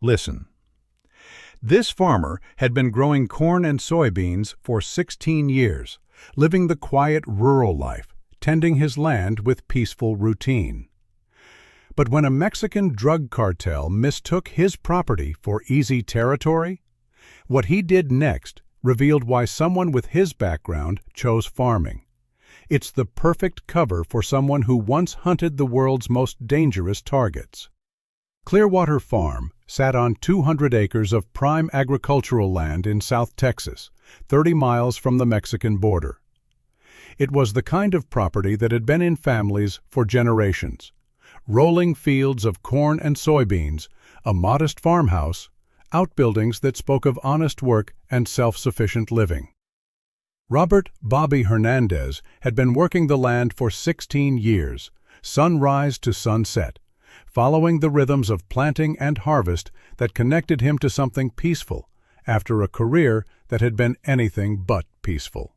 Listen. This farmer had been growing corn and soybeans for 16 years, living the quiet rural life, tending his land with peaceful routine. But when a Mexican drug cartel mistook his property for easy territory, what he did next revealed why someone with his background chose farming. It's the perfect cover for someone who once hunted the world's most dangerous targets. Clearwater Farm sat on 200 acres of prime agricultural land in South Texas, 30 miles from the Mexican border. It was the kind of property that had been in families for generations. Rolling fields of corn and soybeans, a modest farmhouse, outbuildings that spoke of honest work and self-sufficient living. Robert "Bobby" Hernandez had been working the land for 16 years, sunrise to sunset, following the rhythms of planting and harvest that connected him to something peaceful after a career that had been anything but peaceful.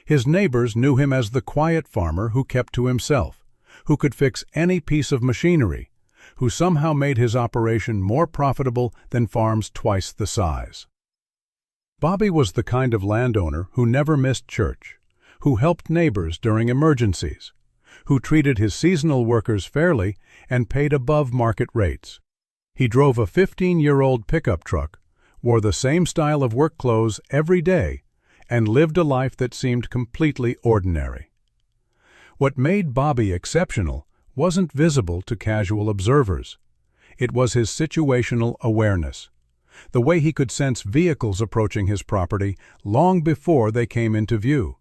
His neighbors knew him as the quiet farmer who kept to himself, who could fix any piece of machinery, who somehow made his operation more profitable than farms twice the size. Bobby was the kind of landowner who never missed church, who helped neighbors during emergencies, who treated his seasonal workers fairly and paid above market rates. He drove a 15-year-old pickup truck, wore the same style of work clothes every day, and lived a life that seemed completely ordinary. What made Bobby exceptional wasn't visible to casual observers. It was his situational awareness, the way he could sense vehicles approaching his property long before they came into view,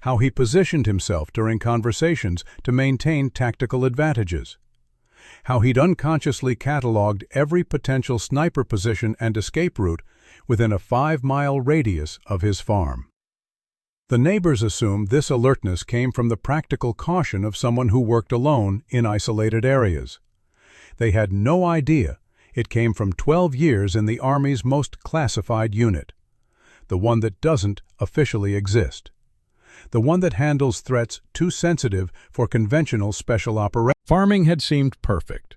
how he positioned himself during conversations to maintain tactical advantages, how he'd unconsciously cataloged every potential sniper position and escape route within a 5-mile radius of his farm. The neighbors assumed this alertness came from the practical caution of someone who worked alone in isolated areas. They had no idea it came from 12 years in the Army's most classified unit, the one that doesn't officially exist, the one that handles threats too sensitive for conventional special operations. Farming had seemed perfect.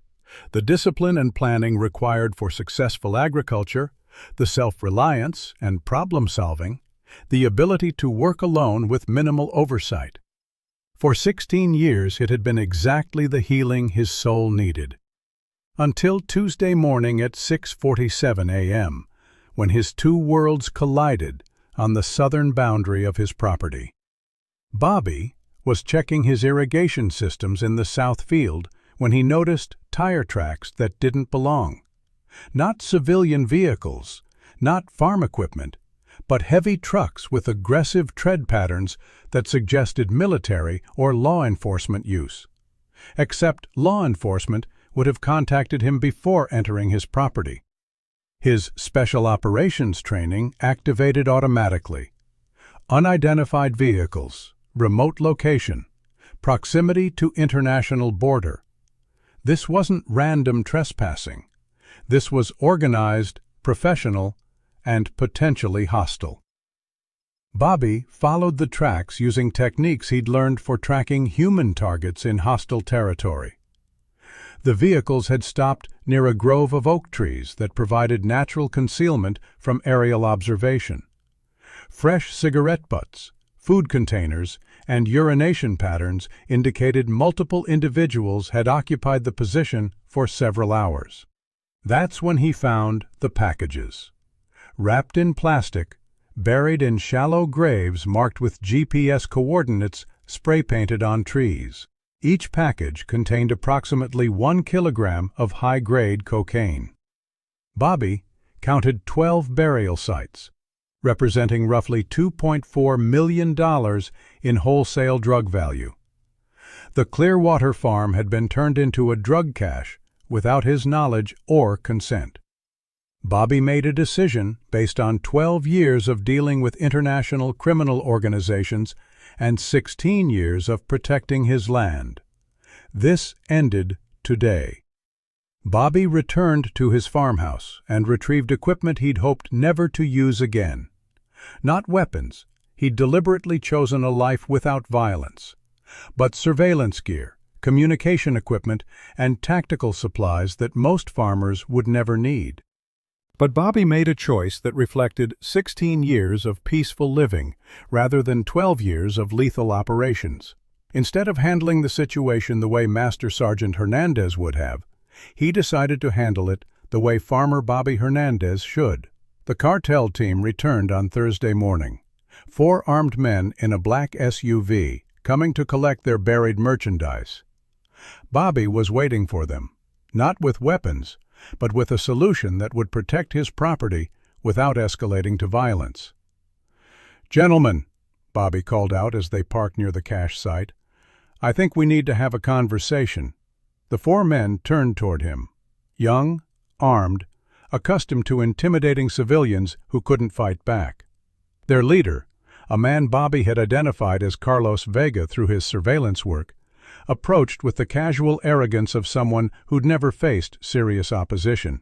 The discipline and planning required for successful agriculture, the self-reliance and problem-solving, the ability to work alone with minimal oversight. For 16 years it had been exactly the healing his soul needed. Until Tuesday morning at 6:47 a.m., when his two worlds collided on the southern boundary of his property. Bobby was checking his irrigation systems in the south field when he noticed tire tracks that didn't belong. Not civilian vehicles, not farm equipment, but heavy trucks with aggressive tread patterns that suggested military or law enforcement use. Except law enforcement would have contacted him before entering his property. His special operations training activated automatically. Unidentified vehicles, remote location, proximity to international border. This wasn't random trespassing. This was organized, professional, and potentially hostile. Bobby followed the tracks using techniques he'd learned for tracking human targets in hostile territory. The vehicles had stopped near a grove of oak trees that provided natural concealment from aerial observation. Fresh cigarette butts, food containers, and urination patterns indicated multiple individuals had occupied the position for several hours. That's when he found the packages. Wrapped in plastic, buried in shallow graves marked with GPS coordinates spray-painted on trees. Each package contained approximately 1 kilogram of high-grade cocaine. Bobby counted 12 burial sites, representing roughly $2.4 million in wholesale drug value. The Clearwater Farm had been turned into a drug cache without his knowledge or consent. Bobby made a decision based on 12 years of dealing with international criminal organizations and 16 years of protecting his land. This ended today. Bobby returned to his farmhouse and retrieved equipment he'd hoped never to use again. Not weapons, he'd deliberately chosen a life without violence, but surveillance gear, communication equipment, and tactical supplies that most farmers would never need. But Bobby made a choice that reflected 16 years of peaceful living rather than 12 years of lethal operations. Instead of handling the situation the way Master Sergeant Hernandez would have, he decided to handle it the way Farmer Bobby Hernandez should. The cartel team returned on Thursday morning. 4 armed men in a black SUV, coming to collect their buried merchandise. Bobby was waiting for them, not with weapons, but with a solution that would protect his property without escalating to violence. "Gentlemen," Bobby called out as they parked near the cache site, "I think we need to have a conversation." The 4 men turned toward him, young, armed, accustomed to intimidating civilians who couldn't fight back. Their leader, a man Bobby had identified as Carlos Vega through his surveillance work, approached with the casual arrogance of someone who'd never faced serious opposition.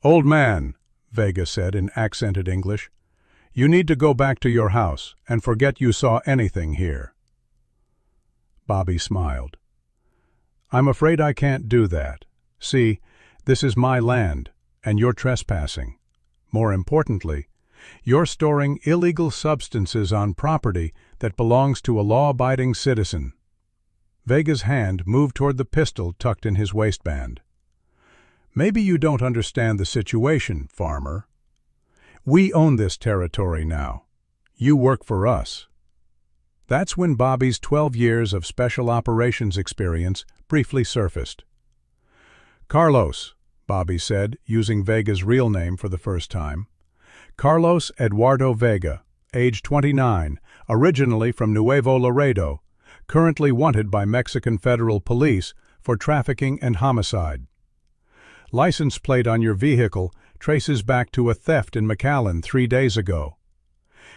"Old man," Vega said in accented English, "you need to go back to your house and forget you saw anything here." Bobby smiled. "I'm afraid I can't do that. See, this is my land, and you're trespassing. More importantly, you're storing illegal substances on property that belongs to a law-abiding citizen." Vega's hand moved toward the pistol tucked in his waistband. "Maybe you don't understand the situation, farmer. We own this territory now. You work for us." That's when Bobby's 12 years of special operations experience briefly surfaced. "Carlos," Bobby said, using Vega's real name for the first time. "Carlos Eduardo Vega, age 29, originally from Nuevo Laredo, currently wanted by Mexican Federal Police for trafficking and homicide. License plate on your vehicle traces back to a theft in McAllen 3 days ago.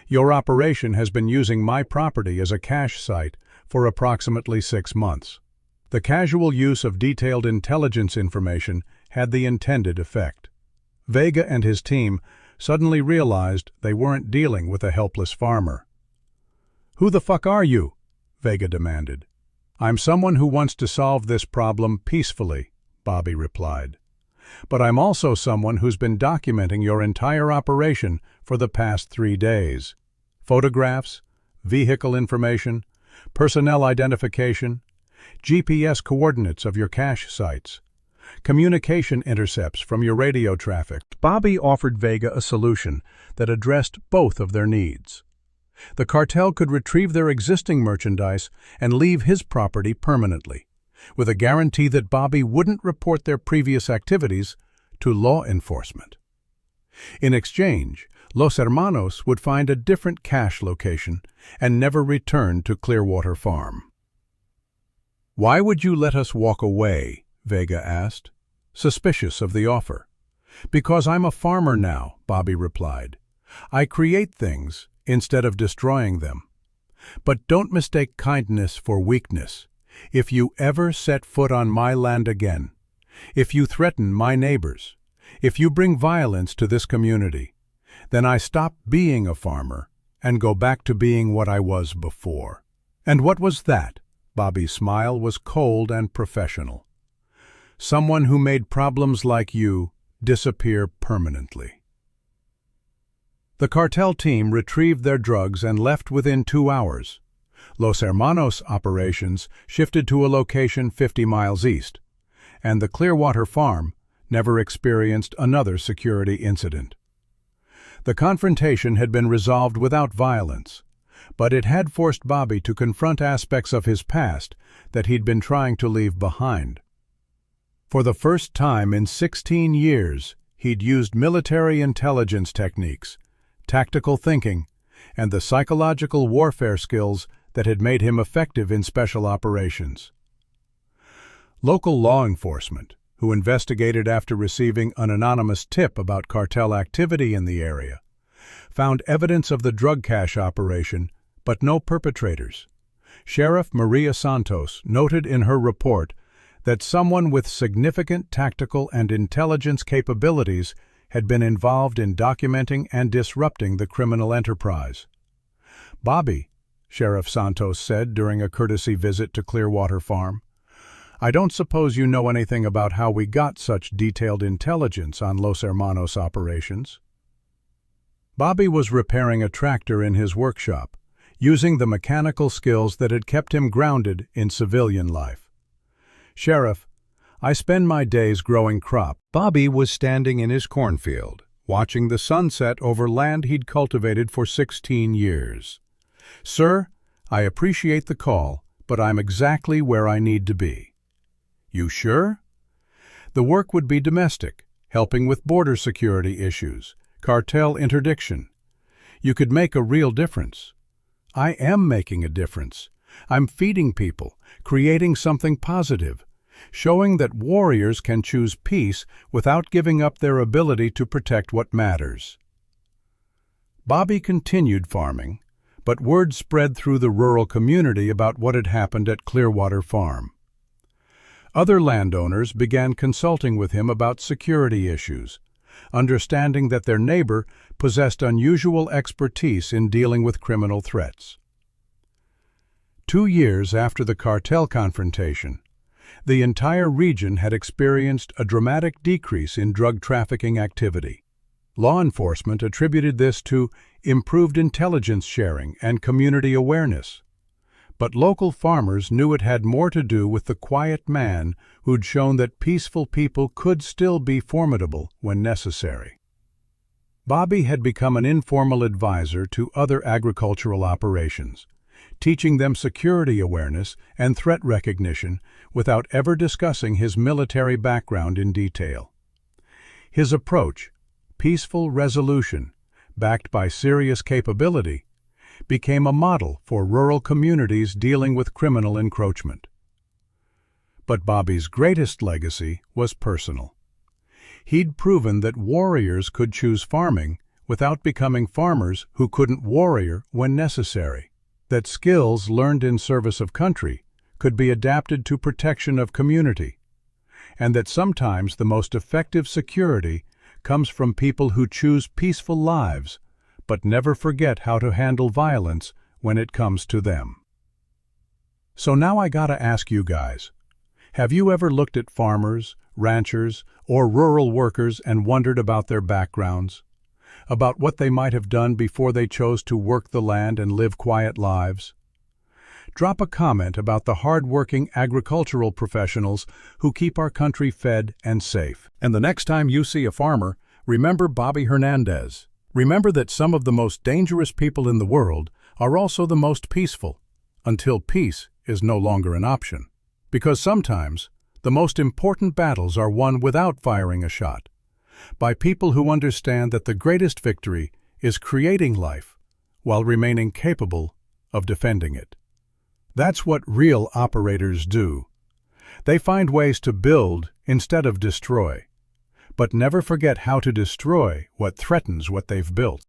Your operation has been using my property as a cache site for approximately 6 months. The casual use of detailed intelligence information had the intended effect. Vega and his team suddenly realized they weren't dealing with a helpless farmer. "Who the fuck are you?" Vega demanded. "I'm someone who wants to solve this problem peacefully," Bobby replied. "But I'm also someone who's been documenting your entire operation for the past 3 days. Photographs, vehicle information, personnel identification, GPS coordinates of your cache sites, communication intercepts from your radio traffic." Bobby offered Vega a solution that addressed both of their needs. The cartel could retrieve their existing merchandise and leave his property permanently, with a guarantee that Bobby wouldn't report their previous activities to law enforcement. In exchange, Los Hermanos would find a different cache location and never return to Clearwater Farm. "Why would you let us walk away?" Vega asked, suspicious of the offer. "Because I'm a farmer now," Bobby replied. "I create things instead of destroying them. But don't mistake kindness for weakness. If you ever set foot on my land again, if you threaten my neighbors, if you bring violence to this community, then I stop being a farmer and go back to being what I was before." "And what was that?" Bobby's smile was cold and professional. "Someone who made problems like you disappear permanently." The cartel team retrieved their drugs and left within 2 hours. Los Hermanos operations shifted to a location 50 miles east, and the Clearwater Farm never experienced another security incident. The confrontation had been resolved without violence, but it had forced Bobby to confront aspects of his past that he'd been trying to leave behind. For the first time in 16 years, he'd used military intelligence techniques, tactical thinking, and the psychological warfare skills that had made him effective in special operations. Local law enforcement, who investigated after receiving an anonymous tip about cartel activity in the area, found evidence of the drug cache operation, but no perpetrators. Sheriff Maria Santos noted in her report that someone with significant tactical and intelligence capabilities had been involved in documenting and disrupting the criminal enterprise. Bobby, Sheriff Santos said during a courtesy visit to Clearwater Farm. "I don't suppose you know anything about how we got such detailed intelligence on Los Hermanos operations?" Bobby was repairing a tractor in his workshop, using the mechanical skills that had kept him grounded in civilian life. "Sheriff, I spend my days growing crop." Bobby was standing in his cornfield, watching the sunset over land he'd cultivated for 16 years. "Sir, I appreciate the call, but I'm exactly where I need to be." "You sure?" "The work would be domestic, helping with border security issues, cartel interdiction. You could make a real difference." "I am making a difference. I'm feeding people, creating something positive, showing that warriors can choose peace without giving up their ability to protect what matters." Bobby continued farming, but word spread through the rural community about what had happened at Clearwater Farm. Other landowners began consulting with him about security issues, understanding that their neighbor possessed unusual expertise in dealing with criminal threats. 2 years after the cartel confrontation, the entire region had experienced a dramatic decrease in drug trafficking activity. Law enforcement attributed this to improved intelligence sharing and community awareness. But local farmers knew it had more to do with the quiet man who'd shown that peaceful people could still be formidable when necessary. Bobby had become an informal advisor to other agricultural operations, teaching them security awareness and threat recognition without ever discussing his military background in detail. His approach, peaceful resolution, backed by serious capability, became a model for rural communities dealing with criminal encroachment. But Bobby's greatest legacy was personal. He'd proven that warriors could choose farming without becoming farmers who couldn't warrior when necessary, that skills learned in service of country could be adapted to protection of community, and that sometimes the most effective security comes from people who choose peaceful lives but never forget how to handle violence when it comes to them. So now I gotta ask you guys, have you ever looked at farmers, ranchers, or rural workers and wondered about their backgrounds? About what they might have done before they chose to work the land and live quiet lives? Drop a comment about the hard-working agricultural professionals who keep our country fed and safe. And the next time you see a farmer, remember Bobby Hernandez. Remember that some of the most dangerous people in the world are also the most peaceful, until peace is no longer an option. Because sometimes, the most important battles are won without firing a shot, by people who understand that the greatest victory is creating life while remaining capable of defending it. That's what real operators do. They find ways to build instead of destroy, but never forget how to destroy what threatens what they've built.